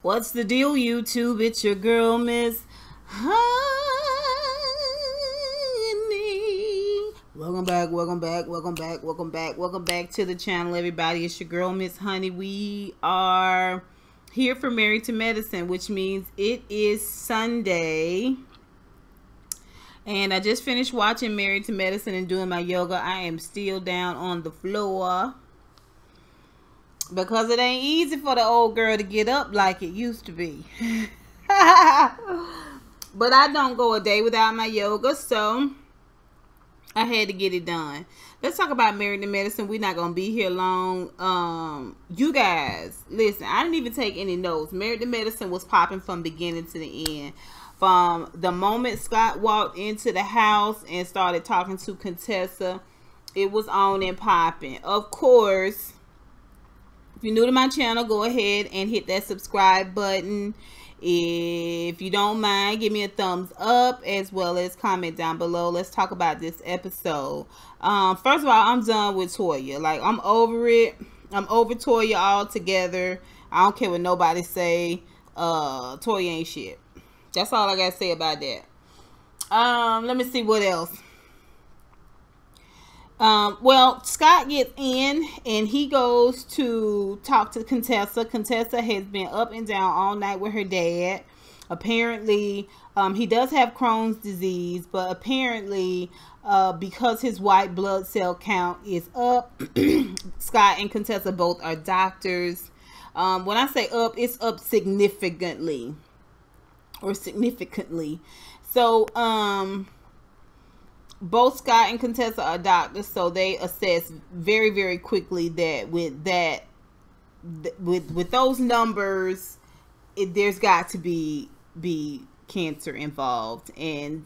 What's the deal, YouTube? It's your girl, Miss Honey. Welcome back to the channel, everybody. It's your girl, Miss Honey. We are here for Married to Medicine, which means it is Sunday. And I just finished watching Married to Medicine and doing my yoga. I am still down on the floor, because it ain't easy for the old girl to get up like it used to be. But I don't go a day without my yoga, so I had to get it done. Let's talk about Married to Medicine. We're not going to be here long. You guys, listen, I didn't even take any notes. Married to Medicine was popping from beginning to the end. From the moment Scott walked into the house and started talking to Contessa, it was on and popping. Of course, if you're new to my channel, go ahead and hit that subscribe button. If you don't mind, give me a thumbs up as well as comment down below. Let's talk about this episode. First of all, I'm done with Toya. Like, I'm over it. I'm over Toya altogether. I don't care what nobody say. Toya ain't shit. That's all I gotta say about that. Let me see what else. Well, Scott gets in and he goes to talk to Contessa. Contessa has been up and down all night with her dad. Apparently, he does have Crohn's disease, but apparently, because his white blood cell count is up, Scott and Contessa both are doctors. When I say up, it's up significantly. So, both Scott and Contessa are doctors, so they assess very, very quickly that with those numbers, there's got to be cancer involved. And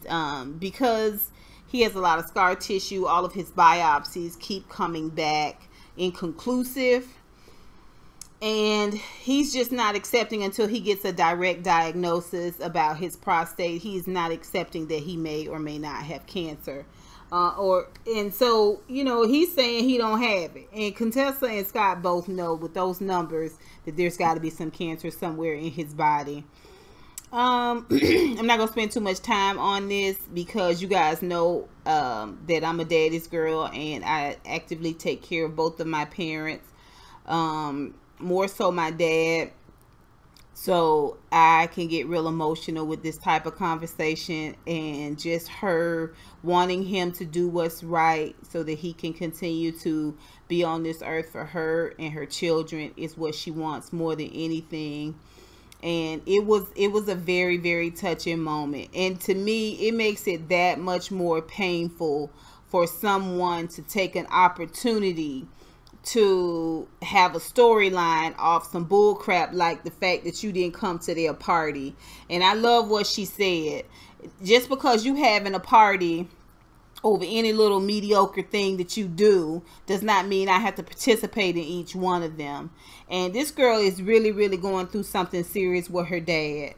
because he has a lot of scar tissue, all of his biopsies keep coming back inconclusive. And he's just not accepting until he gets a direct diagnosis about his prostate. He's not accepting that he may or may not have cancer. And so, you know, he's saying he don't have it. And Contessa and Scott both know with those numbers that there's got to be some cancer somewhere in his body. I'm not going to spend too much time on this because you guys know that I'm a daddy's girl and I actively take care of both of my parents. More so my dad, so I can get real emotional with this type of conversation, and just her wanting him to do what's right so that he can continue to be on this earth for her and her children is what she wants more than anything. And it was a very, very touching moment, and to me it makes it that much more painful for someone to take an opportunity to have a storyline off some bull crap like the fact that you didn't come to their party. And I love what she said. Just because you having a party over any little mediocre thing that you do does not mean I have to participate in each one of them. And this girl is really, really going through something serious with her dad.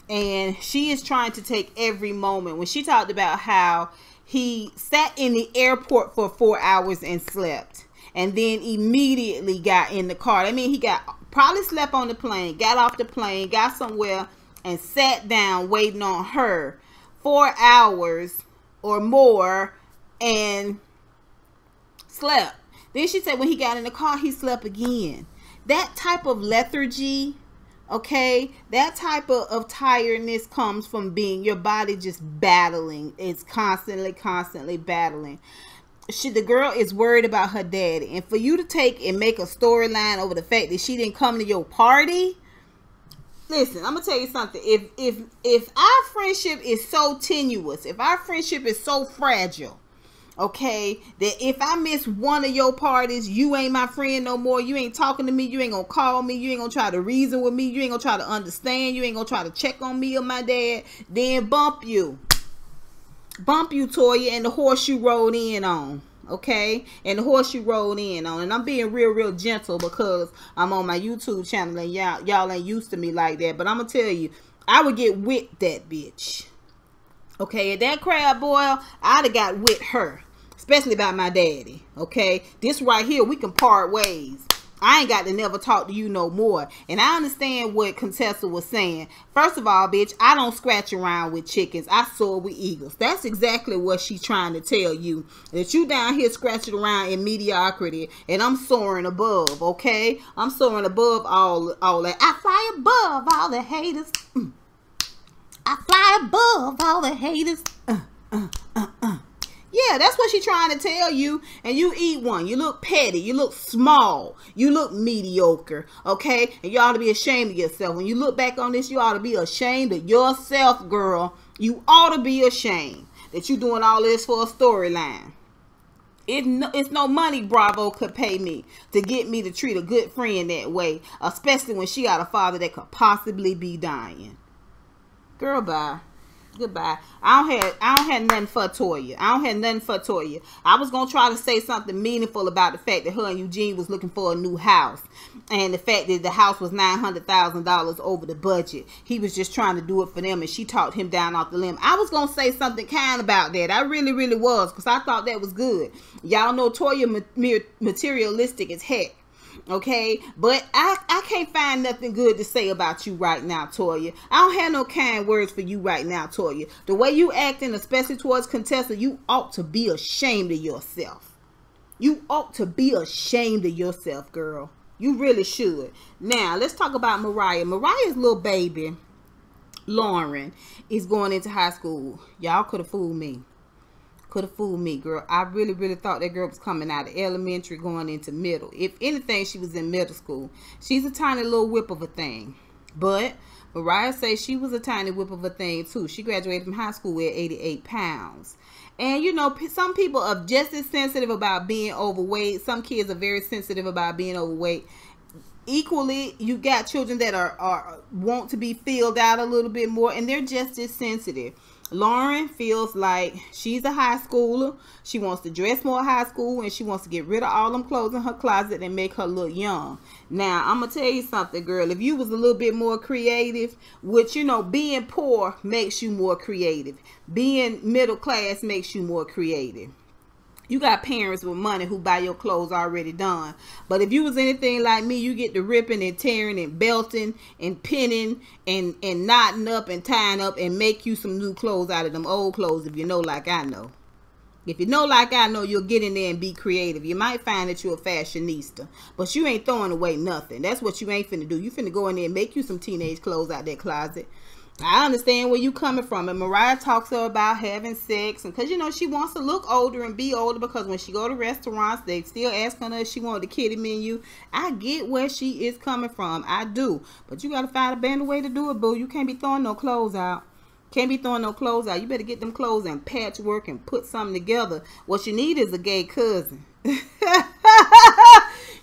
And she is trying to take every moment. When she talked about how he sat in the airport for 4 hours and slept, and then immediately got in the car. I mean, he probably slept on the plane, got off the plane, got somewhere, and sat down waiting on her 4 hours or more and slept. Then she said when he got in the car, he slept again. That type of lethargy, okay, that type of tiredness comes from being your body just battling. It's constantly battling. The girl is worried about her daddy, and for you to take and make a storyline over the fact that she didn't come to your party. Listen, I'm gonna tell you something. If our friendship is so tenuous, if our friendship is so fragile, okay, that if I miss one of your parties, you ain't my friend no more. You ain't talking to me. You ain't gonna call me. You ain't gonna try to reason with me. You ain't gonna try to understand. You ain't gonna try to check on me or my dad. Then bump you, Toya, and the horse you rode in on. Okay, and the horse you rode in on. And I'm being real gentle because I'm on my YouTube channel and y'all ain't used to me like that. But I'm gonna tell you, I would get with that bitch. Okay, at that crab boil, I'd have got with her, especially about my daddy. Okay, this right here, we can part ways. I ain't got to never talk to you no more. And I understand what Contessa was saying. First of all, bitch, I don't scratch around with chickens. I soar with eagles. That's exactly what she's trying to tell you. That you down here scratching around in mediocrity and I'm soaring above, okay? I'm soaring above all that. I fly above all the haters. I fly above all the haters. Yeah, that's what she's trying to tell you. And you eat one. You look petty. You look small. You look mediocre. Okay? And you ought to be ashamed of yourself. When you look back on this, you ought to be ashamed of yourself, girl. You ought to be ashamed that you doing all this for a storyline. It's no money Bravo could pay me to get me to treat a good friend that way. Especially when she got a father that could possibly be dying. Girl, bye. Goodbye. I don't have nothing for Toya. I don't have nothing for Toya. I was gonna try to say something meaningful about the fact that her and Eugene was looking for a new house, and the fact that the house was $900,000 over the budget. He was just trying to do it for them, and she talked him down off the limb. I was gonna say something kind about that. I really, really was, because I thought that was good. Y'all know Toya materialistic as heck. Okay, but I can't find nothing good to say about you right now, Toya. I don't have no kind words for you right now, Toya. The way you acting, especially towards Contessa, you ought to be ashamed of yourself. You ought to be ashamed of yourself, girl. You really should. Now, let's talk about Mariah. Mariah's little baby, Lauren, is going into high school. Y'all could have fooled me. Could have fooled me, girl. I really, really thought that girl was coming out of elementary going into middle. If anything, she was in middle school. She's a tiny little whip of a thing. But Mariah says she was a tiny whip of a thing, too. She graduated from high school with 88 pounds. And, you know, some people are just as sensitive about being overweight. Some kids are very sensitive about being overweight. Equally, you got children that are want to be filled out a little bit more, and they're just as sensitive. Lauren feels like she's a high schooler. She wants to dress more high school, and she wants to get rid of all them clothes in her closet and make her look young. Now, I'm going to tell you something, girl. If you was a little bit more creative, which, you know, being poor makes you more creative. Being middle class makes you more creative. You got parents with money who buy your clothes already done. But if you was anything like me, you get to ripping and tearing and belting and pinning and knotting up and tying up and make you some new clothes out of them old clothes, if you know like I know. If you know like I know, you'll get in there and be creative. You might find that you're a fashionista, but you ain't throwing away nothing. That's what you ain't finna do. You finna go in there and make you some teenage clothes out that closet. I understand where you coming from. And Mariah talks to her about having sex, and because, you know, she wants to look older and be older, because when she go to restaurants, they still asking her if she want the kiddie menu. I get where she is coming from. I do. But you got to find a better way to do it, boo. You can't be throwing no clothes out. Can't be throwing no clothes out. You better get them clothes and patchwork and put something together. What you need is a gay cousin.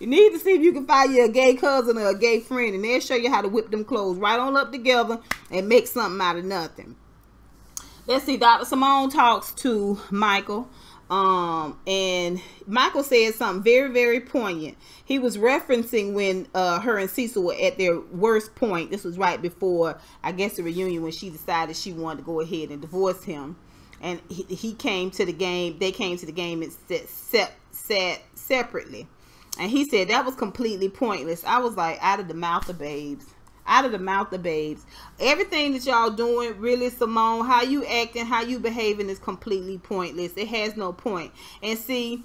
You need to see if you can find you a gay cousin or a gay friend, and they'll show you how to whip them clothes right on up together and make something out of nothing. Let's see. Dr. Simone talks to Michael, and Michael said something very, very poignant. He was referencing when her and Cecil were at their worst point. This was right before, I guess, the reunion, when she decided she wanted to go ahead and divorce him. And he came to the game. They came to the game and sat separately. And he said that was completely pointless. I was like, out of the mouth of babes. Out of the mouth of babes. Everything that y'all doing, really, Simone, how you acting, how you behaving is completely pointless. It has no point. And see,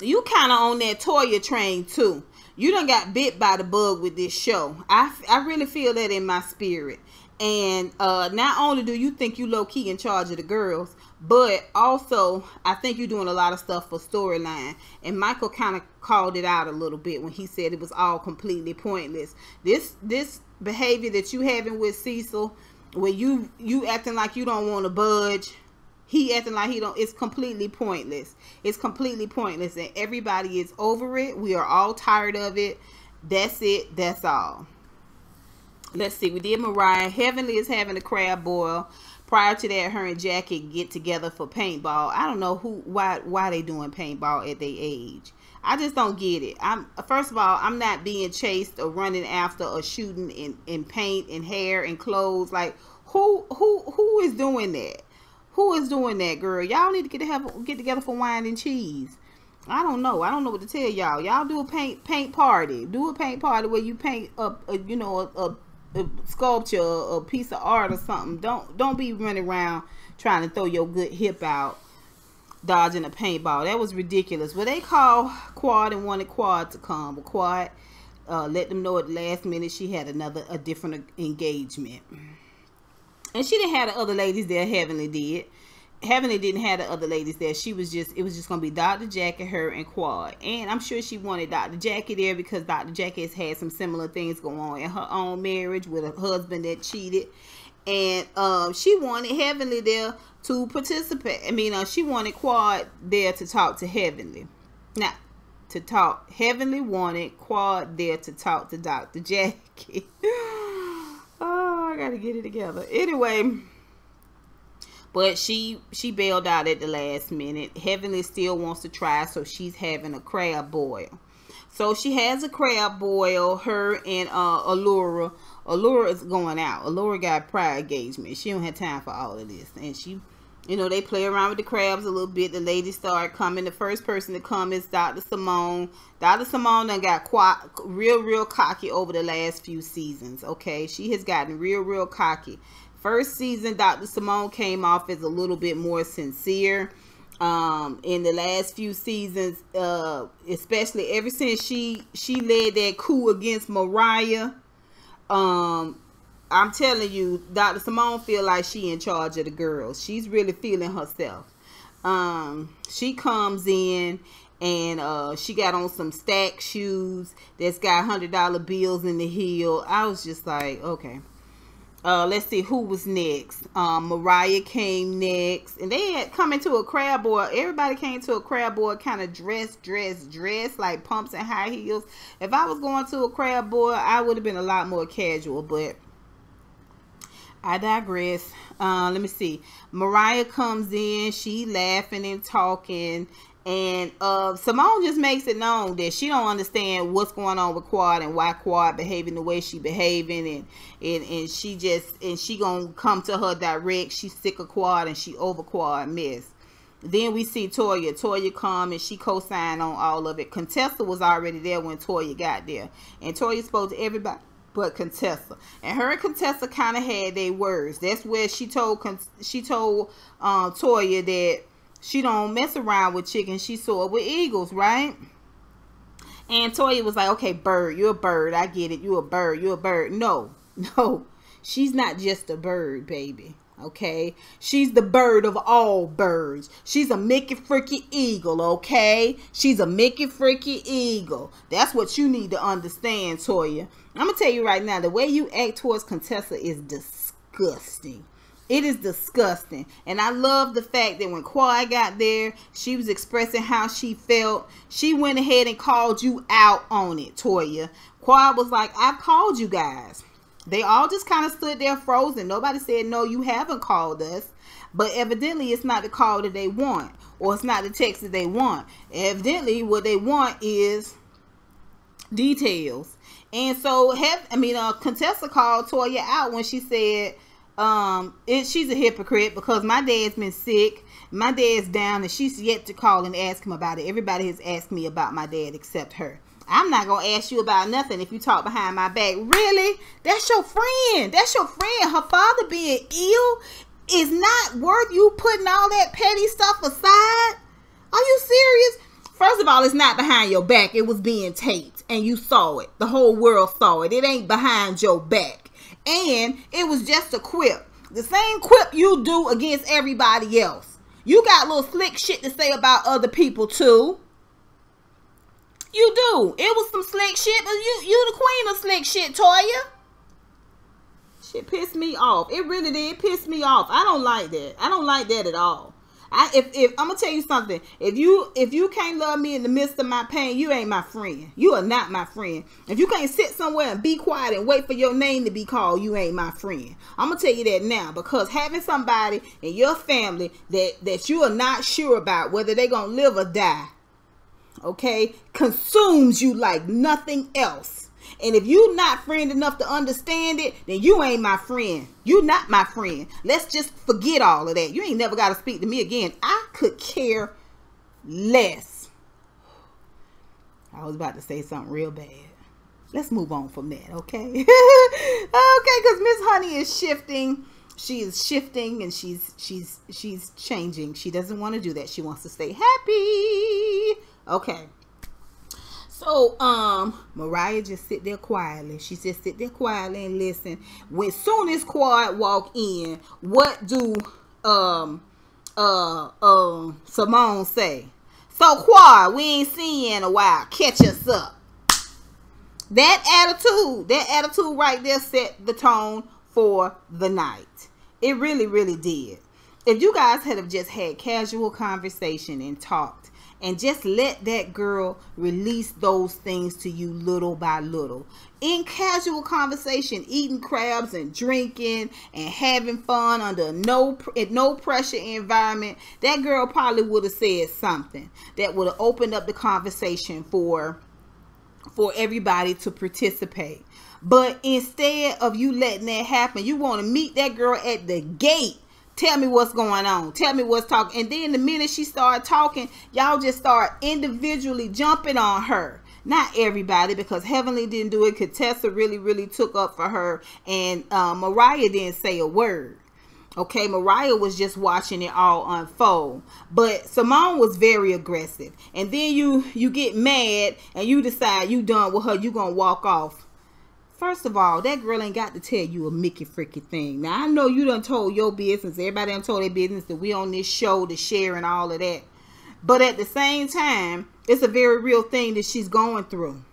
you kind of on that Toya train too. You done got bit by the bug with this show. I really feel that in my spirit. And not only do you think you low-key in charge of the girls, but also I think you're doing a lot of stuff for storyline. And Michael kind of called it out a little bit when he said it was all completely pointless. This behavior that you having with Cecil, where you acting like you don't want to budge, he acting like he don't, it's completely pointless. It's completely pointless, and everybody is over it. We are all tired of it. That's it. That's all. Let's see. We did Mariah. Heavenly is having a crab boil. Prior to that, her and Jackie get together for paintball. I don't know why they doing paintball at their age. I just don't get it. First of all, I'm not being chased or running after or shooting in paint and hair and clothes. Like, who is doing that? Who is doing that, girl? Y'all need to get together for wine and cheese. I don't know. I don't know what to tell y'all. Y'all do a paint party. Do a paint party where you paint up, you know, a sculpture, a piece of art or something. Don't be running around trying to throw your good hip out, dodging a paintball. That was ridiculous. Well, they called Quad and wanted Quad to come. But Quad let them know at the last minute she had a different engagement. And she didn't have the other ladies there. Heavenly did. Heavenly didn't have the other ladies there. It was just going to be Dr. Jackie, her, and Quad. And I'm sure she wanted Dr. Jackie there because Dr. Jackie has had some similar things going on in her own marriage with a husband that cheated. And she wanted Heavenly there to participate. I mean, she wanted Quad there to talk to Heavenly. Now, Heavenly wanted Quad there to talk to Dr. Jackie. Oh, I got to get it together. Anyway. But she bailed out at the last minute. Heavenly still wants to try, so she's having a crab boil. So she has a crab boil, her and Allura. Allura is going out. Allura got a prior engagement. She don't have time for all of this. And she, you know, they play around with the crabs a little bit. The ladies start coming. The first person to come is Dr. Simone. Dr. Simone done got real cocky over the last few seasons, okay? She has gotten real cocky. First season, Dr. Simone came off as a little bit more sincere. In the last few seasons, especially ever since she led that coup against Mariah, I'm telling you, Dr. Simone feel like she in charge of the girls. She's really feeling herself. She comes in and she got on some stack shoes that's got $100 bills in the heel. I was just like, okay. Let's see who was next. Mariah came next, and they had come into a crab board. Everybody came to a crab board kind of dressed like pumps and high heels. If I was going to a crab board, I would have been a lot more casual, but I digress. Let me see. Mariah comes in, she laughing and talking, and Simone just makes it known that she don't understand what's going on with Quad and why Quad behaving the way she behaving, and she gonna come to her direct. She's sick of Quad and she over Quad mess. Then we see Toya. Toya come and she co-signed on all of it. Contessa was already there when Toya got there, and Toya spoke to everybody but Contessa, and her and Contessa kind of had their words. That's where she told Toya that she don't mess around with chickens. She soar with eagles, right? And Toya was like, okay, bird, you're a bird. I get it. You're a bird. You're a bird. No. She's not just a bird, baby. Okay? She's the bird of all birds. She's a Mickey Fricky Eagle, okay? She's a Mickey Fricky Eagle. That's what you need to understand, Toya. I'm going to tell you right now, the way you act towards Contessa is disgusting. It is disgusting. And I love the fact that when Quad got there, she was expressing how she felt. She went ahead and called you out on it, Toya. Quad was like, I've called you guys. They all just kind of stood there frozen. Nobody said, no, you haven't called us. But evidently, it's not the call that they want. Or it's not the text that they want. Evidently, what they want is details. And so, Contessa called Toya out when she said, she's a hypocrite because my dad's been sick, my dad's down, and she's yet to call and ask him about it. Everybody has asked me about my dad except her. I'm not gonna ask you about nothing if you talk behind my back. Really? That's your friend. That's your friend. Her father being ill is not worth you putting all that petty stuff aside. Are you serious? First of all, it's not behind your back. It was being taped and you saw it. The whole world saw it. It ain't behind your back. And it was just a quip. The same quip you do against everybody else. You got little slick shit to say about other people too. You do. It was some slick shit, but you the queen of slick shit, Toya. Shit pissed me off. It really did piss me off. I don't like that. I don't like that at all. If I'm gonna tell you something, if you can't love me in the midst of my pain, you ain't my friend. You are not my friend. If you can't sit somewhere and be quiet and wait for your name to be called, you ain't my friend. I'm gonna tell you that now, because having somebody in your family that you are not sure about whether they're gonna live or die, okay, consumes you like nothing else. And if you're not friend enough to understand it, then you ain't my friend. You not my friend. Let's just forget all of that. You ain't never got to speak to me again. I could care less I was about to say something real bad. Let's move on from that, okay? Okay, because Miss Honey is shifting. She is shifting and she's changing. She doesn't want to do that. She wants to stay happy. Okay. So, Mariah just sit there quietly. She just sit there quietly and listen. When soon as Quad walk in, what do Simone say? So Quad, we ain't seen you in a while. Catch us up. That attitude right there set the tone for the night. It really, really did. If you guys had have just had casual conversation and talked and just let that girl release those things to you little by little. In casual conversation, eating crabs and drinking and having fun under no pressure environment, that girl probably would have said something that would have opened up the conversation for everybody to participate. But instead of you letting that happen, you want to meet that girl at the gate. Tell me what's going on. Tell me what's talking. And then the minute she started talking, y'all just start individually jumping on her. Not everybody, because Heavenly didn't do it. Contessa really, really took up for her. And Mariah didn't say a word. Okay, Mariah was just watching it all unfold. But Simone was very aggressive. And then you get mad and you decide you done with her. You gonna walk off. First of all, that girl ain't got to tell you a Mickey freaking thing. Now, I know you done told your business. Everybody done told their business that we on this show to share and all of that. But at the same time, it's a very real thing that she's going through.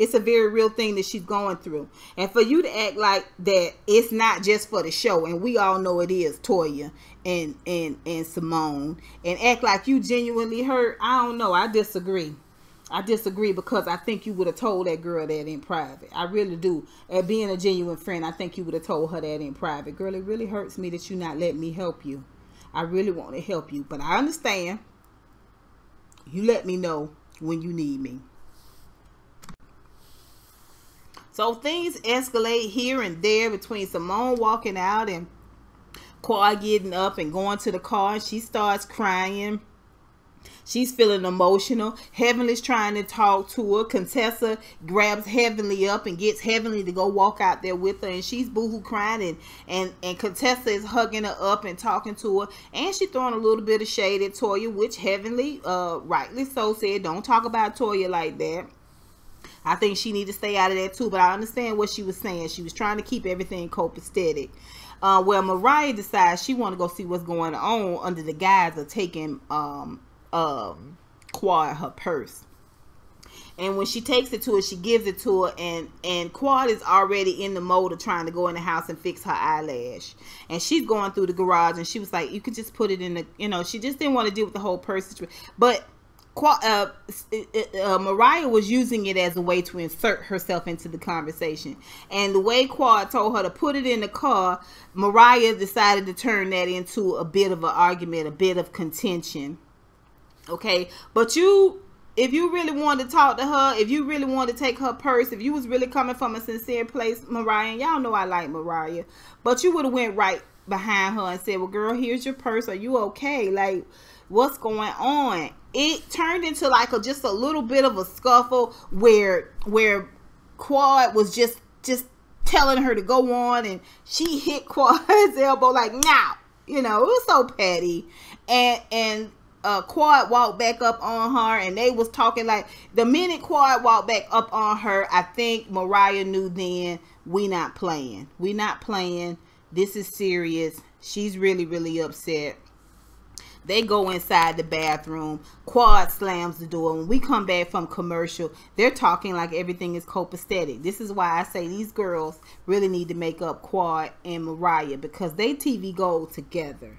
It's a very real thing that she's going through. And for you to act like that it's not just for the show, and we all know it is, Toya and Simone, and act like you genuinely hurt, I don't know. I disagree. I disagree, because I think you would have told that girl that in private. I really do. At being a genuine friend, I think you would have told her that in private. Girl, it really hurts me that you not letting me help you. I really want to help you, but I understand. You let me know when you need me. So things escalate here and there between Simone walking out and Quad getting up and going to the car. And she starts crying. She's feeling emotional. Heavenly's trying to talk to her. Contessa grabs Heavenly up and gets Heavenly to go walk out there with her. And she's boohoo crying. And Contessa is hugging her up and talking to her. And she's throwing a little bit of shade at Toya, which Heavenly, rightly so, said, don't talk about Toya like that. I think she need to stay out of that too. But I understand what she was saying. She was trying to keep everything copacetic. Well, Mariah decides she want to go see what's going on under the guise of taking Quad her purse. And when she takes it to her, she gives it to her, and Quad is already in the mode of trying to go in the house and fix her eyelash. And she's going through the garage, and she was like, you could just put it in the, she just didn't want to deal with the whole purse. But Mariah was using it as a way to insert herself into the conversation. And the way Quad told her to put it in the car, Mariah decided to turn that into a bit of an argument, a bit of contention. Okay, but if you really wanted to talk to her, if you really wanted to take her purse, if you was really coming from a sincere place, Mariah, and y'all know I like Mariah, but you would have went right behind her and said, well, girl, here's your purse. Are you okay? Like, what's going on? It turned into like just a little bit of a scuffle where Quad was just telling her to go on, and she hit Quad's elbow like, now, it was so petty. And Quad walked back up on her, and they was talking like, the minute Quad walked back up on her, I think Mariah knew then, we not playing. We not playing. This is serious. She's really, really upset. They go inside the bathroom. Quad slams the door. When we come back from commercial, they're talking like everything is copacetic. This is why I say these girls really need to make up Quad and Mariah, because they TV gold together.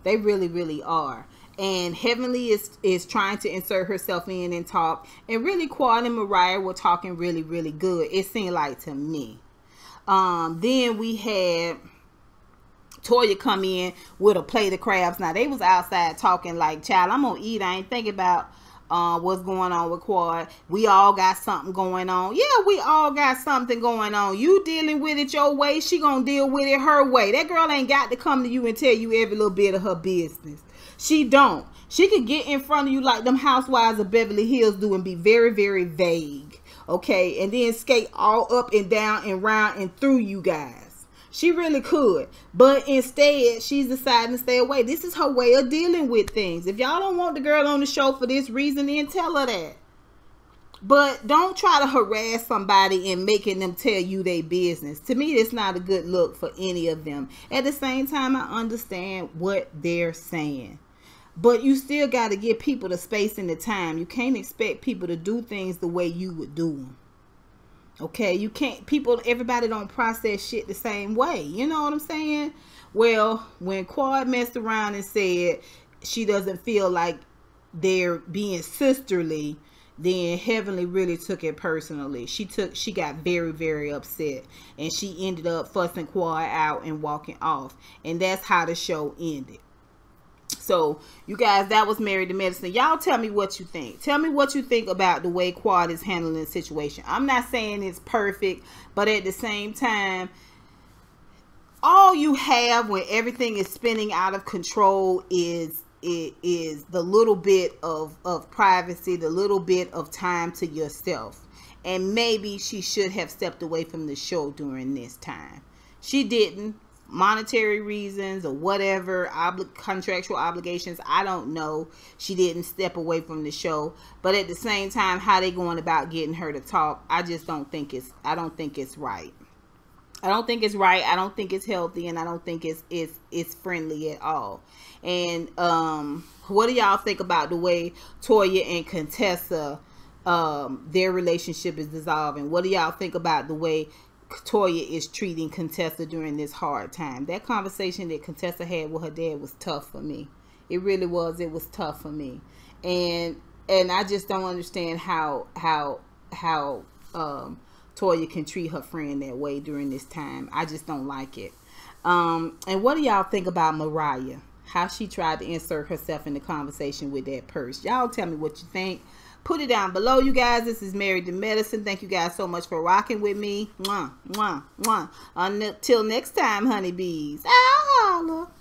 They really, really are. And Heavenly is trying to insert herself in and talk. And really, Quad and Mariah were talking really, really good. It seemed like to me. Then we had Toya come in with a plate of crabs. Now, they was outside talking like, child, I'm going to eat. I ain't thinking about what's going on with Quad. We all got something going on. Yeah, we all got something going on. You dealing with it your way. She going to deal with it her way. That girl ain't got to come to you and tell you every little bit of her business. She don't. She could get in front of you like them housewives of Beverly Hills do and be very, very vague. Okay. And then skate all up and down and round and through you guys. She really could. But instead, she's deciding to stay away. This is her way of dealing with things. If y'all don't want the girl on the show for this reason, then tell her that. But don't try to harass somebody and making them tell you their business. To me, it's not a good look for any of them. At the same time, I understand what they're saying. But you still got to give people the space and the time. You can't expect people to do things the way you would do them. Okay? You can't, everybody don't process shit the same way. You know what I'm saying? Well, when Quad messed around and said she doesn't feel like they're being sisterly, then Heavenly really took it personally. She got very, very upset. And she ended up fussing Quad out and walking off. And that's how the show ended. So, you guys, that was Married to Medicine. Y'all tell me what you think. Tell me what you think about the way Quad is handling the situation. I'm not saying it's perfect, but at the same time, all you have when everything is spinning out of control is the little bit of privacy, the little bit of time to yourself. And maybe she should have stepped away from the show during this time. She didn't. Monetary reasons or whatever, contractual obligations, I don't know. She didn't step away from the show. But at the same time, how they going about getting her to talk, I just don't think it's right. I don't think it's right. I don't think it's healthy, and I don't think it's friendly at all. And what do y'all think about the way Toya and Contessa, their relationship is dissolving? What do y'all think about the way Toya is treating Contessa during this hard time? That conversation that Contessa had with her dad was tough for me. It really was. It was tough for me. And I just don't understand how Toya can treat her friend that way during this time. I just don't like it. And what do y'all think about Mariah? How she tried to insert herself in the conversation with that purse. Y'all tell me what you think. Put it down below, you guys. This is Married to Medicine. Thank you guys so much for rocking with me. Mwah, mwah, mwah. Until next time, honeybees. I'll holla.